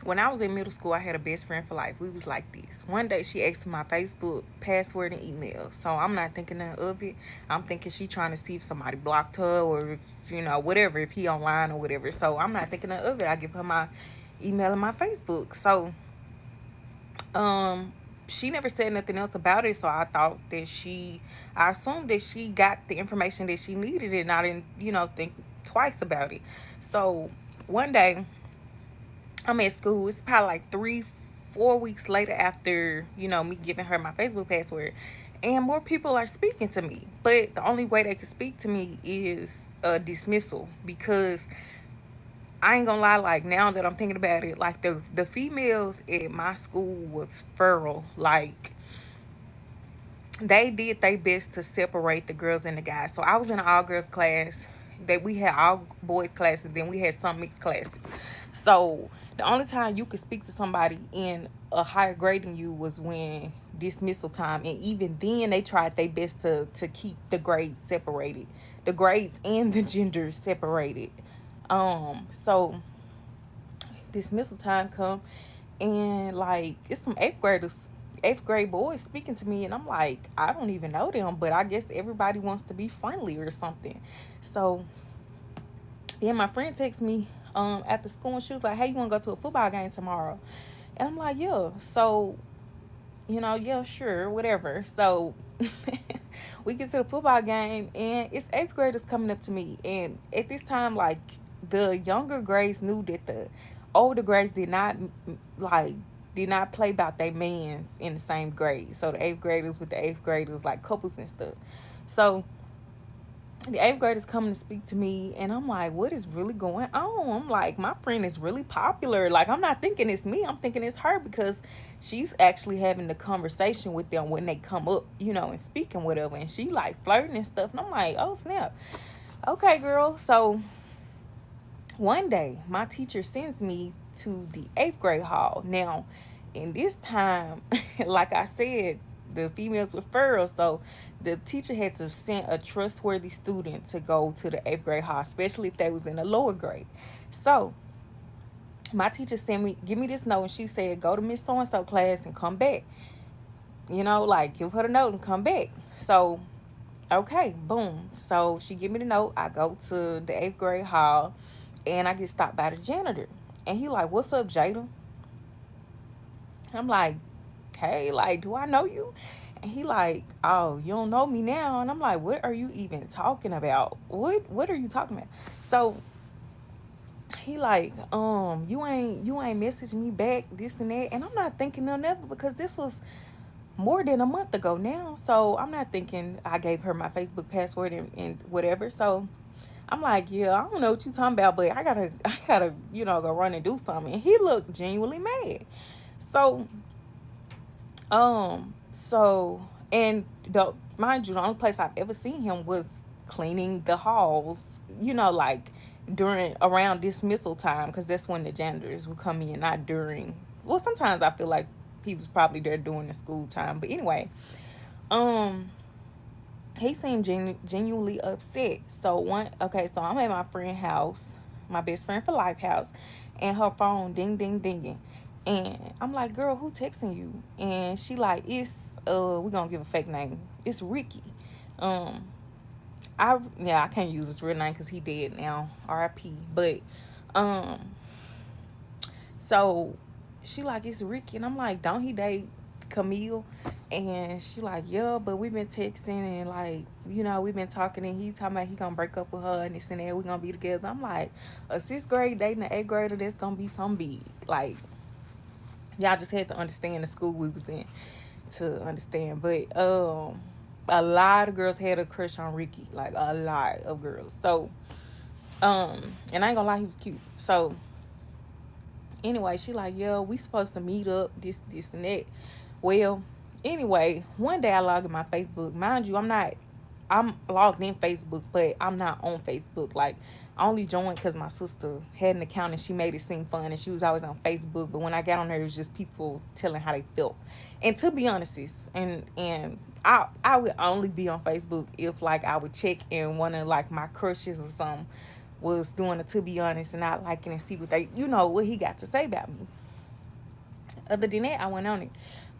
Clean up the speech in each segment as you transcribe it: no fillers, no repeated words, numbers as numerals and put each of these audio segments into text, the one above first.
when I was in middle school, I had a best friend for life. We was like this. One day she asked my Facebook password and email. So I'm not thinking none of it. I'm thinking she trying to see if somebody blocked her or if, whatever, if he online or whatever. So I'm not thinking none of it. I give her my email and my Facebook. So she never said nothing else about it. So I assumed that she got the information that she needed and I didn't, think twice about it. So one day I'm at school. It's probably like 4 weeks later after, me giving her my Facebook password. And more people are speaking to me. But the only way they could speak to me is a dismissal. Because I ain't gonna lie, like now that I'm thinking about it, like the females at my school was feral. Like they did their best to separate the girls and the guys. So I was in an all girls class. That we had all boys classes, then we had some mixed classes. So the only time you could speak to somebody in a higher grade than you was when dismissal time, and even then they tried their best to keep the grades separated, the grades and the genders separated. So dismissal time come, and like it's some eighth grade boys speaking to me, and I'm like, I don't even know them, but I guess everybody wants to be friendly or something. So then my friend texts me after school, and she was like, hey, you want to go to a football game tomorrow? And I'm like, yeah. So yeah, sure, whatever. So we get to the football game, and it's eighth graders coming up to me, and at this time, like, the younger grades knew that the older grades did not play about their mans in the same grade. So the eighth graders with the eighth graders, like couples and stuff. So the eighth graders coming to speak to me, and I'm like, what is really going on? I'm like, my friend is really popular. Like, I'm not thinking it's me, I'm thinking it's her, because she's actually having the conversation with them when they come up, and speaking whatever, and she like flirting and stuff. And I'm like, oh snap, okay girl. So one day my teacher sends me to the eighth grade hall. Now in this time, like I said, the females were feral, so the teacher had to send a trustworthy student to go to the eighth grade hall, especially if they was in a lower grade. So my teacher give me this note, and she said, go to Miss So and So class and come back. Like, give her the note and come back. So okay, boom. So she give me the note. I go to the eighth grade hall, and I get stopped by the janitor, and he like, what's up, Jada? I'm like, hey, like, do I know you? And he like, oh, you don't know me now. And I'm like, what are you even talking about? What are you talking about? So he like, you ain't messaging me back, this and that. And I'm not thinking of never, because this was more than a month ago now. So I'm not thinking I gave her my Facebook password and whatever. So I'm like, yeah, I don't know what you talking about, but I gotta, go run and do something. And he looked genuinely mad. So and mind you, the only place I've ever seen him was cleaning the halls, like around dismissal time, because that's when the janitors would come in, not during. Well, sometimes I feel like he was probably there during the school time, but anyway, um, he seemed genuinely upset. So so I'm at my friend house, my best friend for life house, and her phone ding ding dinging. And I'm like, girl, who texting you? And she like, it's we gonna give a fake name. It's Ricky. Um, I can't use his real name because he dead now, R.I.P. But um, so she like, it's Ricky, and I'm like, don't he date Camille? And she like, yeah, but we've been texting, and like, we've been talking, and he talking about he gonna break up with her and this and that, we gonna be together. I'm like, a sixth grade dating an eighth grader, that's gonna be some big. Like, y'all just had to understand the school we was in to understand. But a lot of girls had a crush on Ricky, like a lot of girls. So and I ain't gonna lie, he was cute. So anyway, she like, yeah, we supposed to meet up, this and that. Well, anyway, one day I log in my Facebook. Mind you, I'm logged in Facebook, but I'm not on Facebook. Like, I only joined because my sister had an account and she made it seem fun, and she was always on Facebook. But when I got on there, it was just people telling how they felt. And to be honest, and I would only be on Facebook if like I would check and one of like my crushes or something was doing a to be honest and not liking and see what they what he got to say about me. Other than that, I went on it.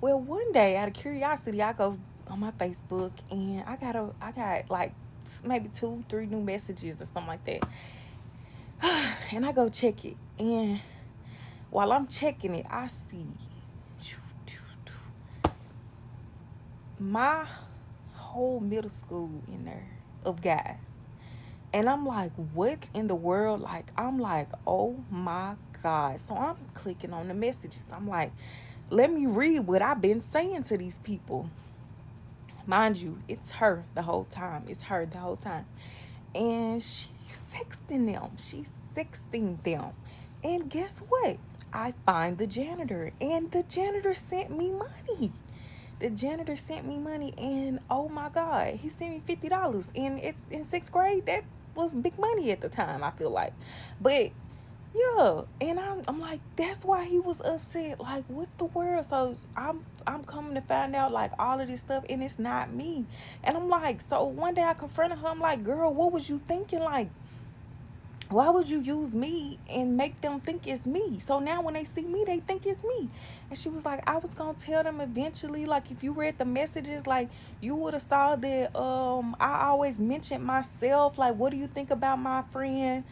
Well, one day, out of curiosity, I go on my Facebook and I got like maybe 2, 3 new messages or something like that. And I go check it. And while I'm checking it, I see my whole middle school in there of guys. And I'm like, what in the world? Like, I'm like, oh my God. So I'm clicking on the messages. I'm like, let me read what I've been saying to these people. Mind you, it's her the whole time. It's her the whole time. And she's sexting them. She's sexting them. And guess what? I find the janitor. And the janitor sent me money. The janitor sent me money. And oh my God, he sent me $50. And it's in 6th grade. That was big money at the time, I feel like. But yeah, and I'm like, that's why he was upset. Like, what the world? So I'm coming to find out like all of this stuff, and it's not me. And I'm like, so one day I confronted her. I'm like, girl, what was you thinking? Like, why would you use me and make them think it's me? So now when they see me, they think it's me. And she was like, I was gonna tell them eventually. Like, if you read the messages, like, you would have saw that I always mentioned myself. Like, what do you think about my friend?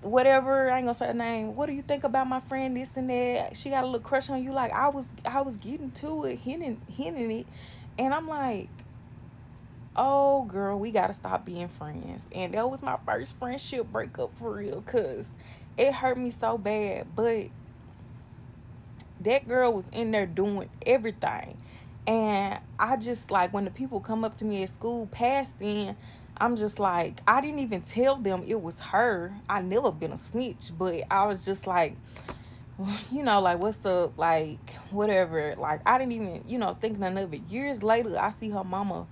Whatever, I ain't gonna say her name. What do you think about my friend? This and that. She got a little crush on you. Like, I was getting to it, hinting it, and I'm like, oh girl, we gotta stop being friends. And that was my first friendship breakup for real, cause it hurt me so bad. But that girl was in there doing everything, and I just like when the people come up to me at school past then, I'm just like, I didn't even tell them it was her. I never been a snitch, but I was just like, like, what's up, like, whatever. Like, I didn't even, think none of it. Years later, I see her mama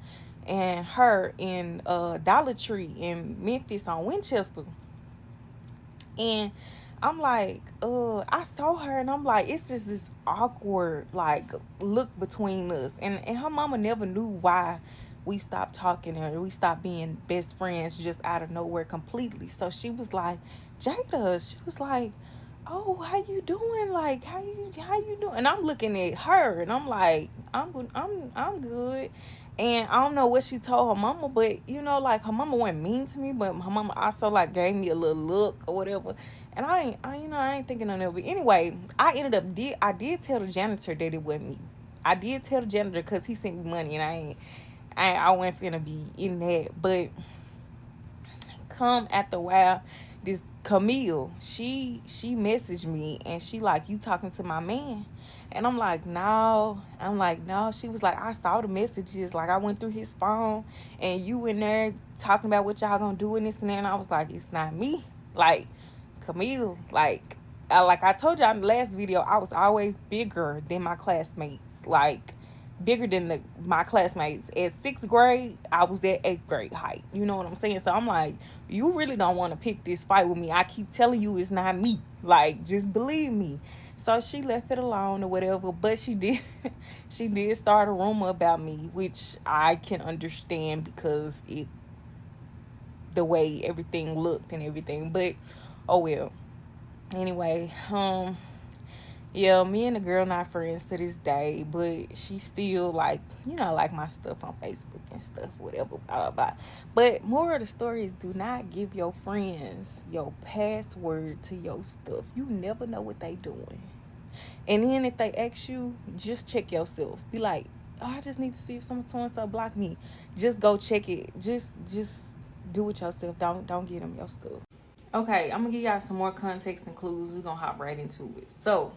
and her in Dollar Tree in Memphis on Winchester. And I'm like, I saw her and I'm like, it's just this awkward, like, look between us. And her mama never knew why we stopped talking or we stopped being best friends just out of nowhere completely. So she was like, Jada, she was like, oh, how you doing? Like, how you doing? And I'm looking at her and I'm like, I'm good. And I don't know what she told her mama, but like, her mama wasn't mean to me, but her mama also like gave me a little look or whatever. And I ain't thinking of it. But anyway, I did tell the janitor that it wasn't me. I did tell the janitor because he sent me money, and I wasn't finna be in that. But come after a while, this Camille, she messaged me and she like, you talking to my man? And I'm like, no. She was like, I saw the messages. Like, I went through his phone and you in there talking about what y'all gonna do and this and that. And I was like, it's not me. Like, Camille, like I told y'all in the last video, I was always bigger than my classmates. Like, bigger than my classmates. At 6th grade, I was at 8th grade height. You know what I'm saying? So I'm like, you really don't want to pick this fight with me. I keep telling you it's not me. Like, just believe me. So she left it alone or whatever. But she did she did start a rumor about me, which I can understand because the way everything looked and everything. But oh well. Anyway, yeah, me and the girl not friends to this day, but she still like, like my stuff on Facebook and stuff, whatever, blah, blah, blah. But more of the story is, do not give your friends your password to your stuff. You never know what they doing. And then if they ask you, just check yourself. Be like, oh, I just need to see if so-and-so blocked me. Just go check it. Just do it yourself. Don't get them your stuff. Okay, I'm gonna give y'all some more context and clues. We're gonna hop right into it. So,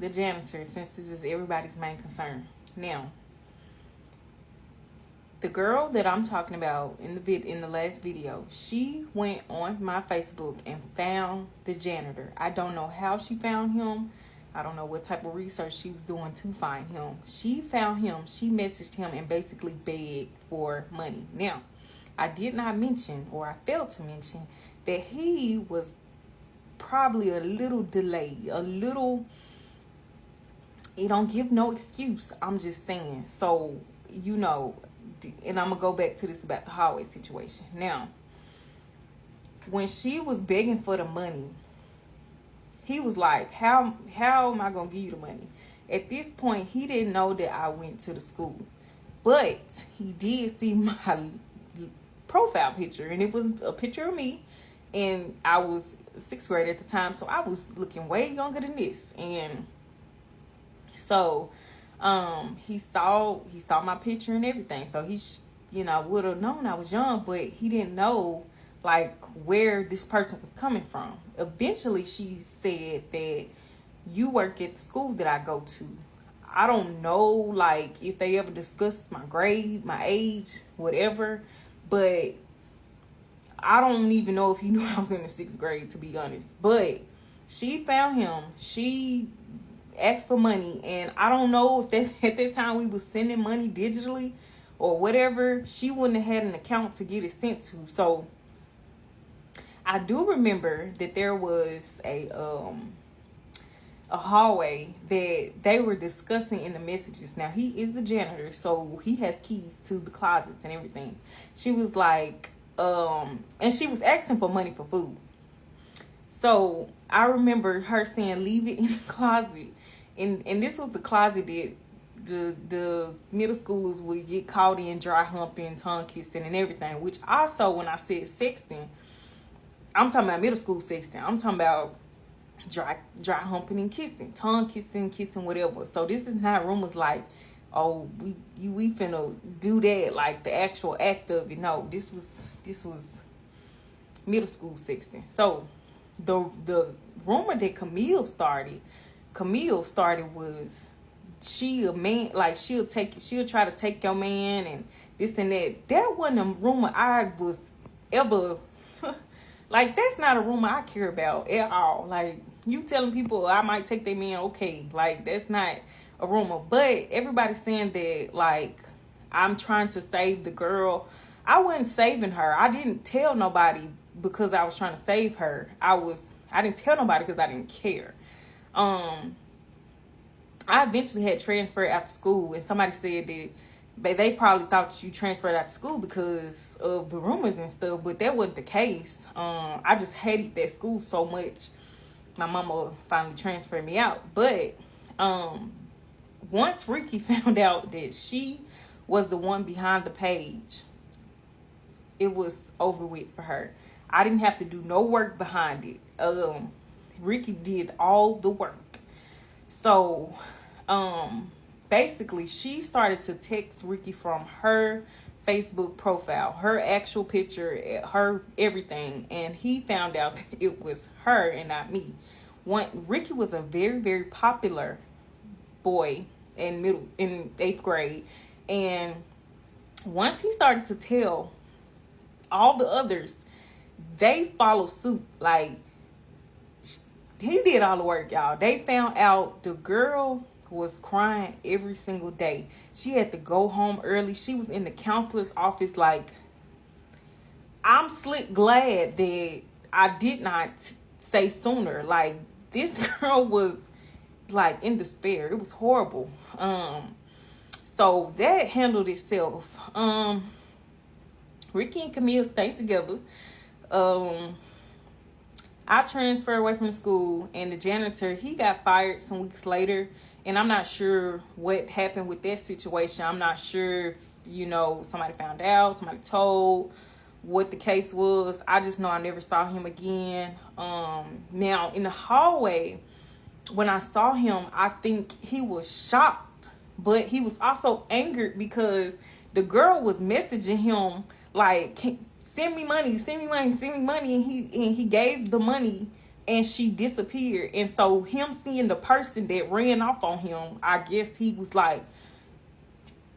the janitor, since this is everybody's main concern. Now, the girl that I'm talking about in the last video, she went on my Facebook and found the janitor. I don't know how she found him. I don't know what type of research she was doing to find him. She found him. She messaged him and basically begged for money. Now, I did not mention, or I failed to mention, that he was probably a little delayed, a little. It don't give no excuse. I'm just saying. So, and I'm going to go back to this about the hallway situation. Now, when she was begging for the money, he was like, how am I gonna give you the money? At this point, he didn't know that I went to the school, but he did see my profile picture, and it was a picture of me, and I was sixth grade at the time, so I was looking way younger than this. And so he saw my picture and everything, so he would have known I was young, but he didn't know like where this person was coming from. Eventually she said that you work at the school that I go to. I don't know like if they ever discussed my grade, my age, whatever, but I don't even know if he knew I was in the sixth grade, to be honest. But she found him. She asked for money, and I don't know if that at that time we was sending money digitally or whatever. She wouldn't have had an account to get it sent to. So I do remember that there was a hallway that they were discussing in the messages. Now, he is a janitor, so he has keys to the closets and everything. She was like, and she was asking for money for food. So I remember her saying, leave it in the closet. And this was the closet that the middle schoolers would get caught in dry humping, tongue kissing, and everything. Which also, when I said sexting, I'm talking about middle school sexting. I'm talking about dry humping and kissing, tongue kissing, whatever. So this is not rumors like, oh, we finna do that, like the actual act of it. No, this was middle school sexting. So the rumor that Camille started was she a man, like she'll try to take your man and this and that. That wasn't a rumor I was ever like, that's not a rumor I care about at all. Like, you telling people I might take their man, okay, like that's not a rumor. But everybody's saying that like I'm trying to save the girl. I wasn't saving her. I didn't tell nobody because I was trying to save her. I didn't tell nobody because I didn't care. I eventually had transferred after school, and somebody said that they probably thought you transferred after school because of the rumors and stuff, but that wasn't the case. I just hated that school so much. My mama finally transferred me out. But once Ricky found out that she was the one behind the page, it was over with for her. I didn't have to do no work behind it. Ricky did all the work. So basically she started to text Ricky from her Facebook profile, her actual picture, her everything, and he found out that it was her and not me. Ricky was a very, very popular boy in 8th grade, and once he started to tell all the others, they followed suit. Like, he did all the work, y'all. They found out the girl was crying every single day. She had to go home early. She was in the counselor's office. Like, I'm slick glad that I did not say sooner. Like, this girl was like in despair. It was horrible. So that handled itself. Ricky and Camille stayed together. I transferred away from school, and the janitor, he got fired some weeks later. And I'm not sure what happened with that situation. I'm not sure, somebody found out, somebody told what the case was. I just know I never saw him again. Now, in the hallway, when I saw him, I think he was shocked. But he was also angered because the girl was messaging him like, send me money, send me money, send me money. And he gave the money, and she disappeared. And so him seeing the person that ran off on him, I guess he was like,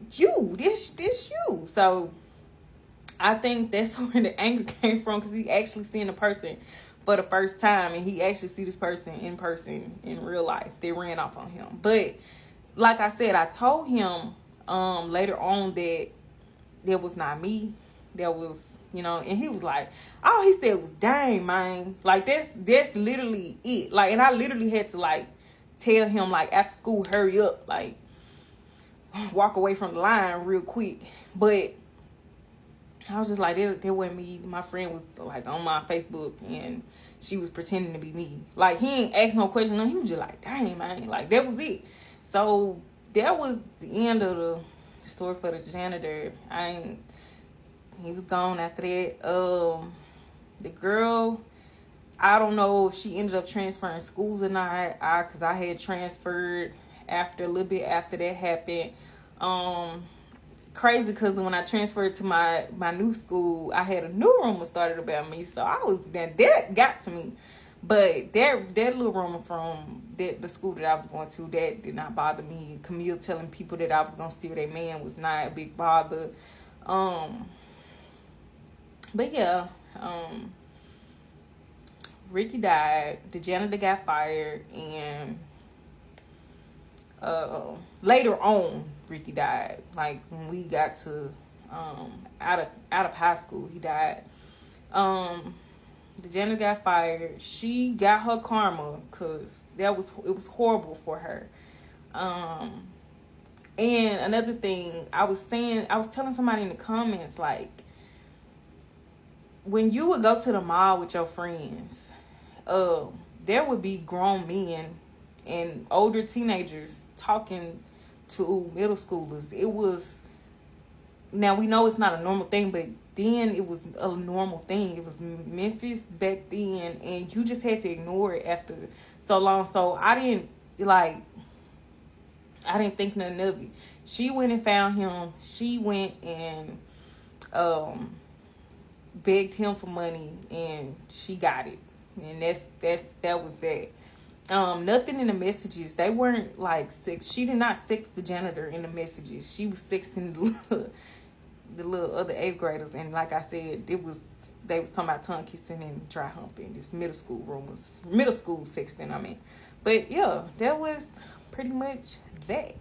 this you. So I think that's where the anger came from, because he actually seen the person for the first time, and he actually see this person in real life. They ran off on him. But like I said, I told him later on that was not me. That was, and he was like, all he said was, dang, man. Like, that's literally it. Like, and I literally had to, like, tell him, like, after school, hurry up. Like, walk away from the line real quick. But I was just like, that wasn't me. My friend was, like, on my Facebook, and she was pretending to be me. Like, he ain't asked no question. No, he was just like, dang, man. Like, that was it. So that was the end of the story for the janitor. He was gone after that. The girl, I don't know if she ended up transferring schools or not. Cause I had transferred after a little bit after that happened. Crazy, because when I transferred to my new school, I had a new rumor started about me. So that got to me. But that little rumor from the school that I was going to, that did not bother me. Camille telling people that I was gonna steal their man was not a big bother. But yeah, Ricky died. The janitor got fired, and later on, Ricky died. Like, when we got to out of high school, he died. The janitor got fired. She got her karma, because it was horrible for her. And another thing, I was telling somebody in the comments, like, when you would go to the mall with your friends, there would be grown men and older teenagers talking to middle schoolers. It was, now we know it's not a normal thing, but then it was a normal thing. It was Memphis back then, and you just had to ignore it after so long. So I didn't think nothing of it. She went and found him. She went and begged him for money, and she got it. And that was that. Nothing in the messages. They weren't like sex. She did not sex the janitor in the messages. She was sexting the little other 8th graders. And like I said, they was talking about tongue kissing and dry humping. This middle school sexting, I mean. But yeah, that was pretty much that.